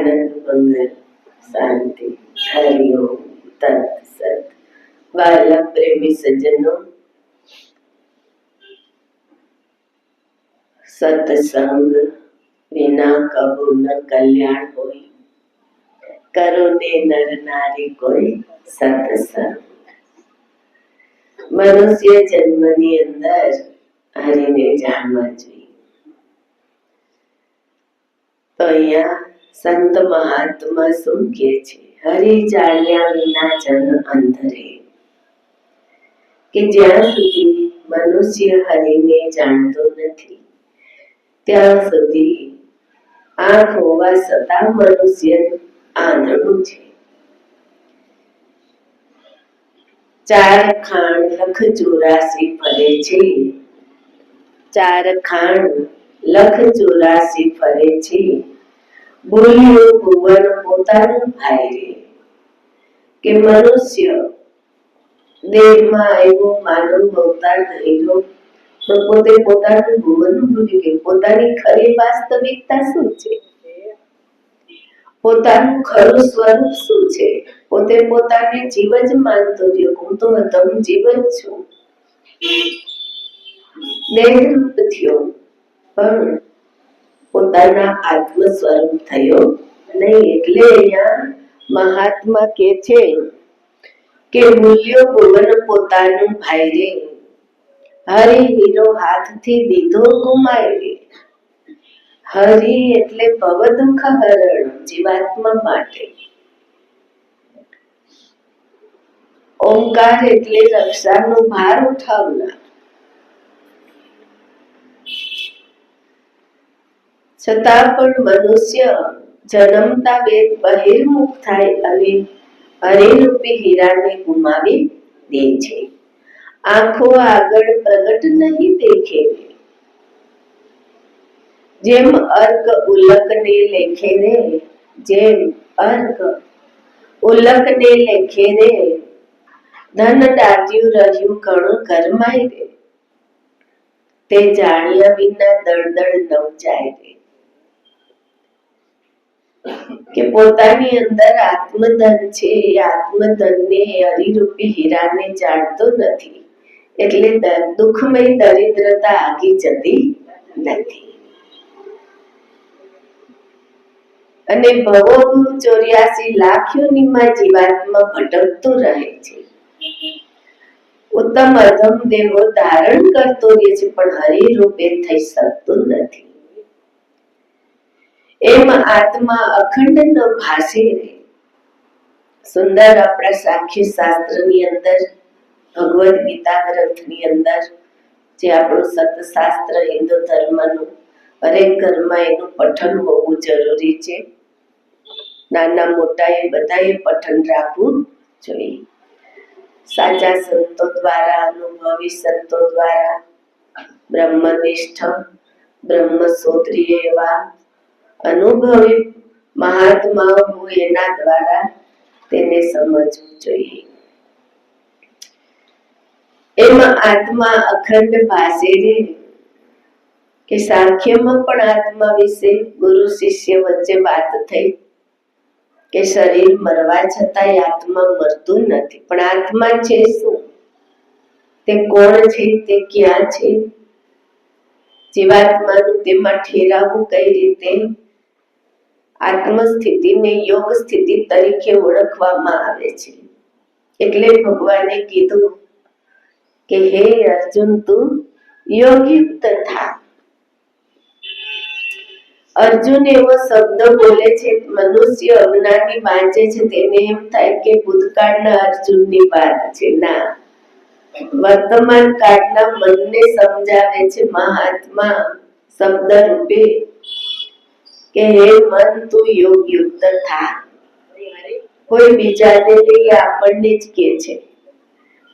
આનંદ મંગલ શાંતિ હરિઓમ તત્સત। વાલા પ્રેમી સજ્જનો, સત્સંગ વિના કબૂ ન કલ્યાણ હોય, કરો ને નર નારી કોઈ સત્સંગ। મનુષ્ય જન્મની અંદર હરિને જાણવા જોઈએ। તો અહીંયા સંત મહાત્મા શું કહે છે? હરિ જાણ્યા વિના જન અંધરે, કે જ્યાં સુધી મનુષ્ય હરિને જાણતો નથી ત્યાં સુધી આંખ હોવા છતાં મનુષ્ય આંધળું છે। ચાર ખાંડ લખ 84 ફરે છે, ચાર ખાંડ લખ 84 ફરે છે, બોલ્યો ભુવન પોતાનું ભાઈ રે। કે મનુષ્ય દેહમાં આવ્યો, માનવ અવતાર થયેલો, પણ પોતે પોતાનું ભુવન ભૂલી ગયો। પોતાની ખરી વાસ્તવિકતા શું છે? પોતાનું ખરું સ્વરૂપ શું છે? પોતે પોતાને જીવ જ માનતો રહ્યો। હું તો અધમ જીવ જ છું, દેહરૂપ થયો, પણ પોતાના આત્મ સ્વરૂપ થયો નહીં। એટલે અહીંયા મહાત્મા કે છે કે મૂલ્યો ભુવન પોતાનું ભાઈ રે, હરિ હીરો હાથથી દીધો ગુમાય રે। હરિ એટલે ભવ દુઃખ હરણ જીવાત્મા માટે, ઓમકાર એટલે રક્ષાનો ભાર ઉઠાવનાર। છતાં પણ મનુષ્ય જન્મતા વેદ બહિર્મુખ થાય અને હરિરૂપી હીરાને ગુમાવી દે છે। આંખો આગળ પ્રગટ નહીં દેખે, જેમ અર્ક ઉલકને લેખે રે, જેમ અર્ક ઉલકને લેખે રે, ધન દાટ્યું રહ્યું ઘણું ઘરમાય રે, તે જાણ્યા વિના દળદળ ન જાય રે। કે પોતાની અંદર આત્મધન છે, એ આત્મધનને હરિરૂપી હીરાને જાણતો નથી, એટલે દુઃખમય દરિદ્રતા આગી જતી નથી। અને ભવો 84 લાખ યોનિમાં જીવાત્મા ભટકતો રહે છે, ઉત્તમ અધમ દેહો ધારણ કરતો રહે છે, પણ હરિરૂપે થઈ શકતું નથી। એમ આત્મા અખંડ ન ભાસે રે। સુંદર આપણા સાખ્ય શાસ્ત્રની અંદર, ભગવદ ગીતા ગ્રંથની અંદર, જે આપણું સતશાસ્ત્ર હિન્દુ ધર્મનું, હરેક ઘરમાં એનું પઠન હોવું જરૂરી છે। નાના મોટા એ બધાએ પઠન રાખવું જોઈએ। સાચા સંતો દ્વારા, અનુભવી સંતો દ્વારા, બ્રહ્મનિષ્ઠ બ્રહ્મસૂત્રીય એવા અનુભવી મહાત્માઓ એના દ્વારા તેને સમજવું જોઈએ। એમાં આત્મા અખંડ ભાસે રે, કે સાંખ્યમાં પણ આત્મા વિશે ગુરુ શિષ્ય વચ્ચે વાત થઈ કે શરીર મરવા છતાંય આત્મા મરતું નથી, પણ આત્મા છે શું? તે કોણ છે? તે ક્યાં છે? જીવાત્માનું તેમાં ઠેરાવવું કઈ રીતે? આત્મ સ્થિતિને યોગ સ્થિતિ તરીકે ઓળખવામાં આવે છે। એટલે ભગવાને કીધું કે હે અર્જુન, તું યોગયુક્ત થા। અર્જુન એવો શબ્દ બોલે છે, મનુષ્ય અજ્ઞાની વાંચે છે, તેને એમ થાય કે ભૂતકાળના અર્જુનની વાત છે। ના, વર્તમાન કાળના મનને સમજાવે છે મહાત્મા શબ્દ રૂપે કે હે મન, તું યોગયુક્ત થા। કોઈ બીજાને નહીં, આપણને જ કહે છે,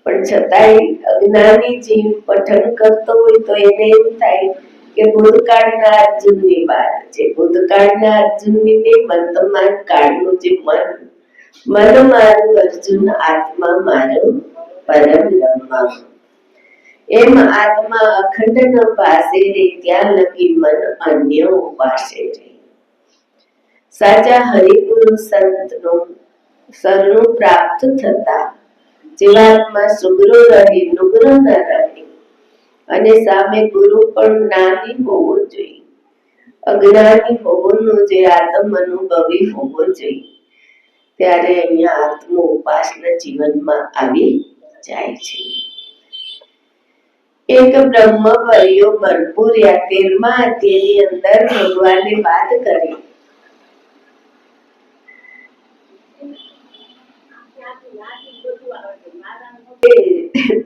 પણ છતાંય અજ્ઞાની જીવ પઠન કરતો હોય તો એને એમ થાય કે ભૂતકાળના અર્જુનની વાત છે। ભૂતકાળના અર્જુનની નહીં, વર્તમાન કાળનું જે મન મારું અર્જુન, આત્મા મારું પરમ બ્રહ્મ। એમ આત્મા અખંડ ન ભાસે રે, ત્યાં લગી મન અન્ય ઉપાસે રે। સાચા હરિગુરુ સંતનું શરણું પ્રાપ્ત થતા જીવાત્મા સુગરો રહે નુગ્ર ન રહે અને સામે ગુરુ પણ જ્ઞાની હોવો જોઈએ, અજ્ઞાની હોવાનો જે આત્મ અનુભવી હોવો જોઈએ. ત્યારે અહીંયા આત્મ ઉપાસના જીવનમાં આવી જાય છે. એક બ્રહ્મ વર્યો ભરપૂર 13મા અધ્યાયની અંદર ભગવાને વાત કરી.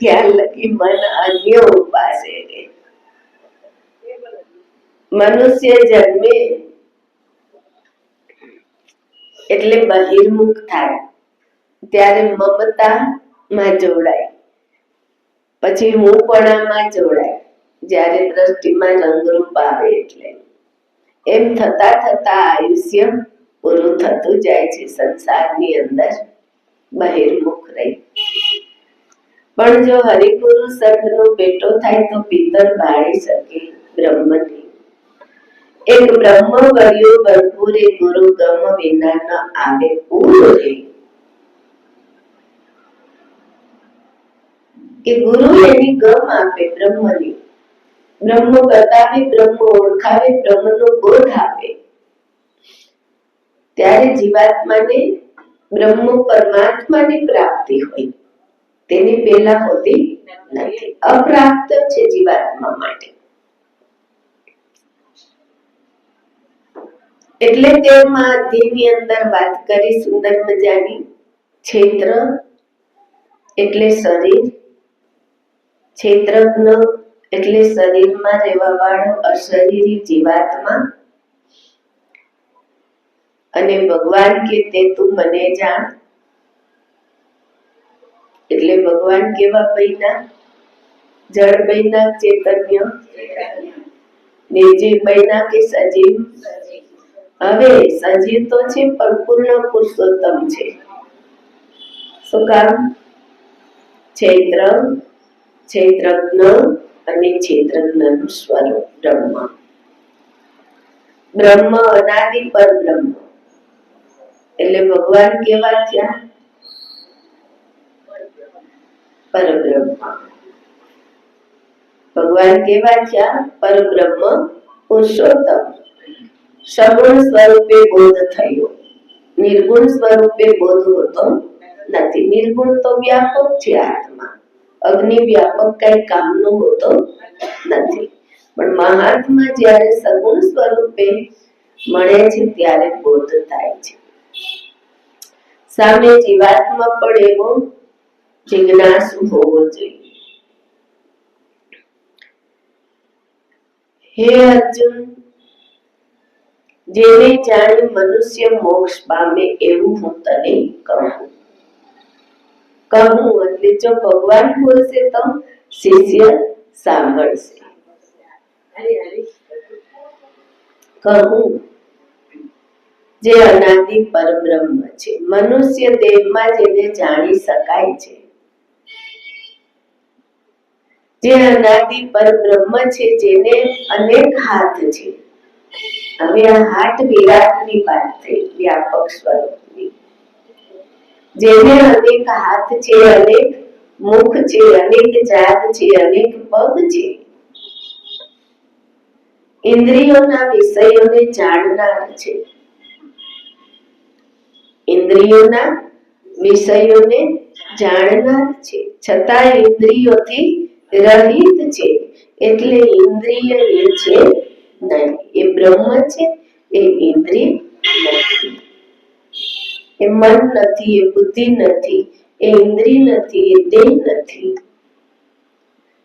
ત્યાં લગી મન અન્ય ઉપાસે. મનુષ્ય જન્મે એટલે બહિર્મુખ થાય ત્યારે મમતા માં જોડાય, પછી હુંપણામાં જોડાય જ્યારે દ્રષ્ટિમાં રંગરૂપ આવે. એટલે એમ થતા થતા આયુષ્ય પૂરું થતું જાય છે. સંસારની અંદર બહિર્મુખ રહી. પણ જો હરિગુરુ સંતનો બેટો થાય તો પિતર બાળી શકે બ્રહ્મની. એક બ્રહ્મ વર્યો ભરપૂરે ગુરુ ગમ વિના ન આવે પૂરો રે. કે ગુરુ એની ગમ આપે બ્રહ્મની, બ્રહ્મ બતાવે, બ્રહ્મ ઓળખાવે, બ્રહ્મનો બોધ આપે. ત્યારે જીવાત્માને બ્રહ્મ પરમાત્માની પ્રાપ્તિ હોય, તેની પહેલા હોતી નથી, અપ્રાપ્ત છે જીવાત્મા માટે. એટલે તેમાં અધ્યાયની અંદર વાત કરી સુંદર મજાની. ક્ષેત્ર એટલે શરીર, ક્ષેત્રજ્ઞ એટલે શરીરમાં રહેવા વાળો અશરીરી જીવાત્મા. અને ભગવાન કે તે તું મને જાણ, એટલે ભગવાન કેવા બન્યા? જળ બન્યા, ચૈતન્ય નિર્જીવ બન્યા કે સજીવ? હવે સજીવ તો છે પણ પૂર્ણ પુરુષોત્તમ છે. શું કામ? ક્ષેત્ર, ક્ષેત્રજ્ઞ અને ક્ષેત્રજ્ઞનું સ્વરૂપ બ્રહ્મ. બ્રહ્મ અનાદિ પર બ્રહ્મ એટલે ભગવાન કેવા થયા? પરબ્રહ્મ. ભગવાન કેવા થયા? પરબ્રહ્મ પુરુષોત્તમ. સગુણ સ્વરૂપે બોધ થયો, નિર્ગુણ સ્વરૂપે બોધ હોતો નથી. નિર્ગુણ તો વ્યાપક છે આત્મા, અગ્નિ વ્યાપક કઈ કામનો હોતો નથી. પણ મહાત્મા જ્યારે સગુણ સ્વરૂપે મળે છે ત્યારે બોધ થાય છે. સામે જીવાત્મા પણ એવો જિજ્ઞાસુ હોવો જોઈએ. હે અર્જુન, જેને જાણી મનુષ્ય મોક્ષ પામે એવું હું તને કહું. એટલે જો ભગવાન બોલશે તો શિષ્ય સાંભળશે. કહું જે અનાદિ પરબ્રહ્મ છે, મનુષ્ય દેહમાં જેને જાણી શકાય છે, જે અનાદિ પરબ્રહ્મ છે, જેને અનેક હાથ છે. હવે આ હાથ વિરાટની વાત થઈ, વ્યાપક સ્વરૂપની. જેને અનેક હાથ છે, અનેક મુખ છે, અનેક જાત છે, અનેક પગ છે. ઇન્દ્રિયોના વિષયોને જાણનાર છે. ઇન્દ્રિયોના વિષયોને જાણનાર છે, છતાં ઇન્દ્રિયોથી રહિત છે. એટલે ઇન્દ્રિય એ છે નહીં, એ બ્રહ્મ છે, એ ઇન્દ્રિય નથી. એ મન નથી, એ બુદ્ધિ નથી, એ ઇન્દ્રિય નથી, એ દેહ નથી.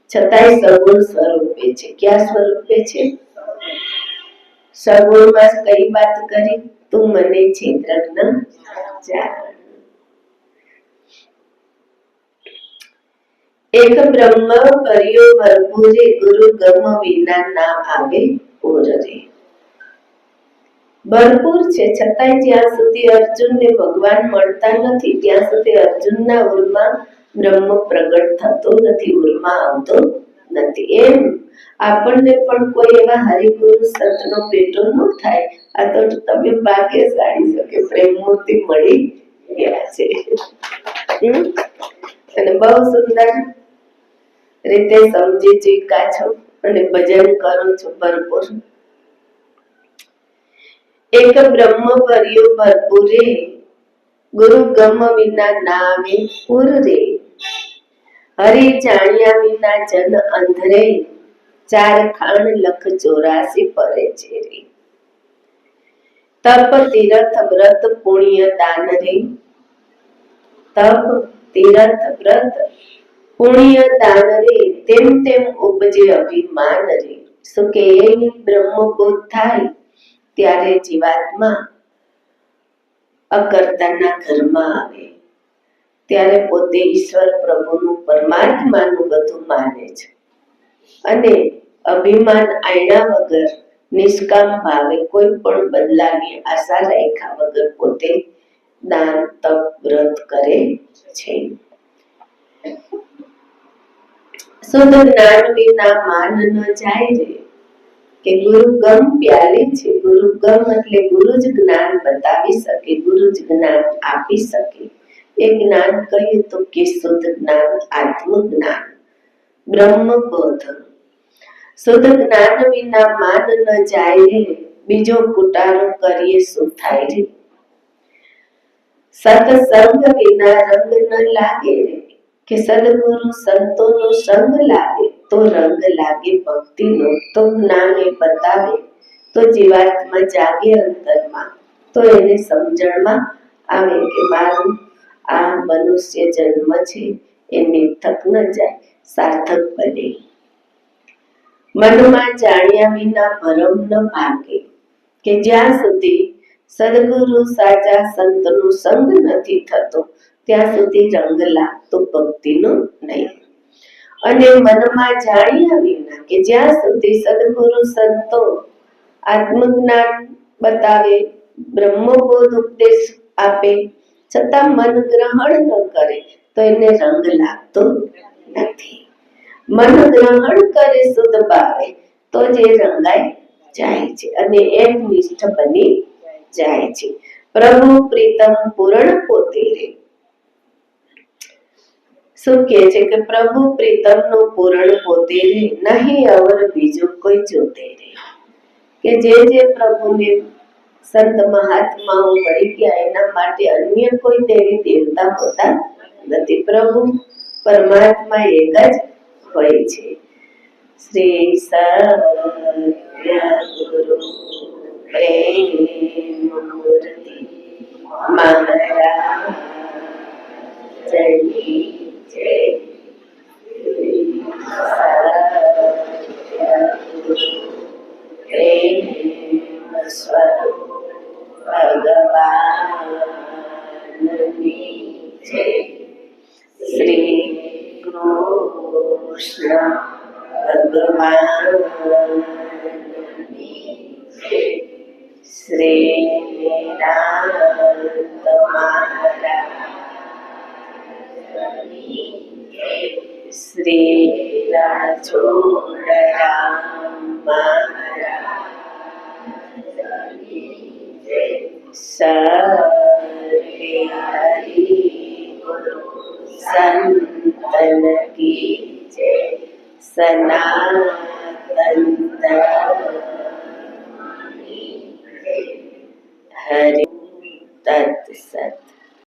છતાંય સગુણ સ્વરૂપે છે. ક્યાં સ્વરૂપે છે? સગુણમાં કઈ વાત કરી? તું મને ક્ષેત્રજ્ઞ જાણ. એક બ્રહ્મ કર્યો ભરપૂરે ગુરુ ગમ વિના ના આવે પૂર રે. ભરપૂર છે છતાંય જ્યાં સુધી અર્જુનને ભગવાન મળતા નથી ત્યાં સુધી અર્જુનના ઉરમાં બ્રહ્મ પ્રગટ થતો નથી, ઉરમાં આવતો નથી. એમ આપણને પણ કોઈ એવા હરિગુરુ સંતનો ભેટો ન થાય. આ તો તમે ભાગ્યશાળી છો કે પ્રેમ મૂર્તિ મળી ગયા છે. અને બહુ સુંદર રીતે સમજી ચૂક્યા છો અને ભજન કરો છો ભરપૂર. એક બ્રહ્મ ભર્યું ભરપૂરે, ગુરુ ગમ વિના ના આવે પૂર રે. હરિ જાણ્યા વિના જન અંધરે, ચાર ખાણ લખ 84 પરે છે રે. તપ તીરથ વ્રત પુણ્ય દાન રે, તપ તીરથ વ્રત પુણ્ય દાન રે, તેમ તેમ ઉપજે અભિમાન રે. શું કે બ્રહ્મબોધ થાય ત્યારે જીવાત્મા અકર્તાના ઘરમાં આવે, ત્યારે પોતે ઈશ્વર પ્રભુનું પરમાત્માનું બધું માને છે અને અભિમાન આયણા વગર નિષ્કામ ભાવે કોઈ પણ બદલાની આશા રાખ્યા વગર પોતે દાન તપ વ્રત કરે છે. શુદ્ધ જ્ઞાન વિના માન ન જાય રે, કે ગુરુ ગમ પ્યાલે છે. ગુરુ ગમ એટલે ગુરુ જ જ્ઞાન બતાવી શકે, ગુરુ જ જ્ઞાન આપી શકે. એ જ્ઞાન કહ્યું તો કે શુદ્ધ જ્ઞાન, આત્મ જ્ઞાન, બ્રહ્મબોધ. શુદ્ધ જ્ઞાન વિના માન ન જાય રે, બીજો કુટારો કરીએ શું થાય રે. સત્સંગ વિના રંગ ન લાગે રે, કે સદગુરુ સંતોનો સંગ લાગે તો રંગ લાગે ભક્તિનો. તો જ્ઞાન એ બતાવે તો જીવાત્મા જાગે અંતરમાં, તો એને સમજણમાં આવે કે મારું આ મનુષ્ય જન્મ છે એ નિર્થક ન જાય, સાર્થક બને. મનમાં જાણ્યા વિના ભરમ ન ભાગે, કે જ્યાં સુધી સદગુરુ સાચા સંતનો સંગ નથી થતો ત્યાં સુધી રંગ લાગતો ભક્તિનો નહીં. અને મનમાં જાણ્યા વિના, કે જ્યાં સુધી સદગુરુ સંતો આત્મજ્ઞાન બતાવે, બ્રહ્મબોધ ઉપદેશ આપે, છતાં મન ગ્રહણ ન કરે તો એને રંગ લાગતો નથી. મન ગ્રહણ કરે શુદ્ધ ભાવે તો જે રંગાઈ જાય છે અને એક નિષ્ઠ બની જાય છે. પ્રભુ પ્રીતમ પૂરણ પોતે રે. શું કહે છે કે પ્રભુ પ્રીતમનો પૂરણ પોતે રે, નહીં અવર બીજું કોઈ જોતે રે. કે જે પ્રભુને સંત મહાત્માઓ મળી ગયા એના માટે અન્ય કોઈ દેવી દેવતા હોતા નથી. પ્રભુ પરમાત્મા એક જ હોય છે. શ્રી સત્ય ગુરુ પ્રેમ મૂર્તિ મહારાજ જય જય. સત્ય ગુરુ પ્રેમ સ્વરૂપ ભગવાનની જય. શ્રી કૃષ્ણ ભગવાનની જય. શ્રી નિરાંત મહારાજની જય. શ્રી રણછોડરામ મહારાજની જય. સર્વે હરિ ગુરુ સંતન કી જય. સનાતન ધર્મની જય. હરિ તત્સત.